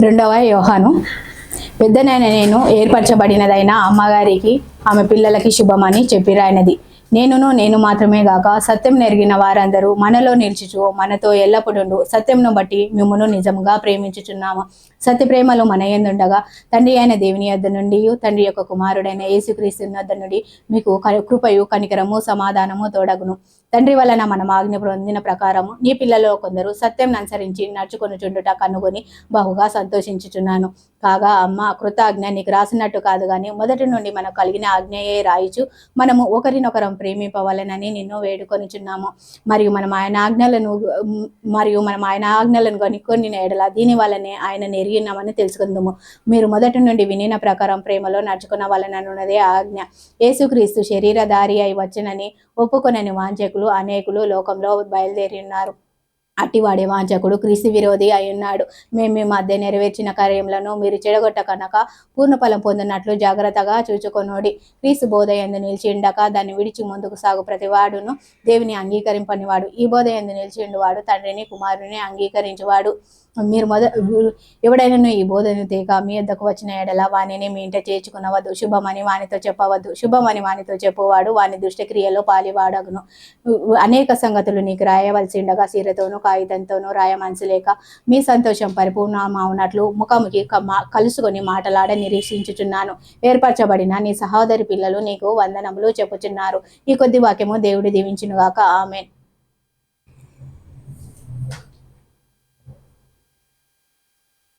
రెండవ యోహాను. పెద్దనైన నేను ఏర్పరచబడినదైన అమ్మగారికి ఆమె పిల్లలకి శుభమని చెప్పిరాయినది. నేను మాత్రమే గాక సత్యం నెరిగిన వారందరూ మనలో నిలిచుచు మనతో ఎల్లప్పుడూ సత్యంను బట్టి మిమ్మును నిజముగా ప్రేమించుచున్నాము. సత్య ప్రేమలు మన యందుండగా తండ్రి అయిన దేవుని యొద్ద నుండి తండ్రి యొక్క కుమారుడైన యేసుక్రీస్తు యొద్ద నుండి మీకు కృపయు కనికరము సమాధానము తోడగును. తండ్రి వలన మనం ఆజ్ఞ పొందిన ప్రకారము నీ పిల్లలో కొందరు సత్యం అనుసరించి నడుచుకొనుచుండుట కనుగొని బహుగా సంతోషించుచున్నాను. కాగా అమ్మ, కృతాజ్ఞ నీకు రాసినట్టు కాదు గాని మొదటి నుండి మనకు కలిగిన ఆజ్ఞయే రాయిచు మనము ఒకరినొకరం ప్రేమింపవలెనని నిన్ను వేడుకొనుచున్నాము. మరియు మనం ఆయన ఆజ్ఞలను కొన్ని ఎడల దీని వల్లనే ఆయన నెరిగినామని తెలుసుకుందాము. మీరు మొదటి నుండి వినిన ప్రకారం ప్రేమలో నడుచుకున్న వలననున్నదే ఆజ్ఞ. యేసుక్రీస్తు శరీరధారి అయి వచ్చనని ఒప్పుకొనని వాంఛకులు అనేకులు లోకంలో బయలుదేరి ఉన్నారు. అట్టివాడే వాంఛకుడు క్రీస్తు విరోధి అయి ఉన్నాడు. మేము మీ మధ్య నెరవేర్చిన కార్యములను మీరు చెడగొట్ట కనుక పూర్ణఫలం పొందినట్లు జాగ్రత్తగా చూచుకొనుడి. క్రీస్తు బోధ యందు నిలిచి ఉండక దాన్ని విడిచి ముందుకు సాగు ప్రతివాడును దేవుని అంగీకరింపనివాడు. ఈ బోధ యందు నిలిచి ఉండువాడు తండ్రిని కుమారుని అంగీకరించువాడు. మీరు ఎవడైనా ఈ బోధను తేక మీ యొద్దకు వచ్చిన ఎడల వానిని మీ ఇంట చేర్చుకునవద్దు. శుభమని వానితో చెప్పవద్దు. శుభమని వానితో చెప్పువాడు వాని దుష్టక్రియలో పాలివాడగును. అనేక సంగతులు నీకు రాయవలసి ఉండగా సీరతోనూ కాగితంతోనూ రాయ మనసు లేక మీ సంతోషం పరిపూర్ణమవునట్లు ముఖాముఖి కలుసుకొని మాటలాడ నిరీక్షించుచున్నాను. ఏర్పరచబడిన నీ సహోదరి పిల్లలు నీకు వందనములు చెప్పుచున్నారు. ఈ కొద్ది వాక్యము దేవుడు దీవించునుగాక. ఆమేన్.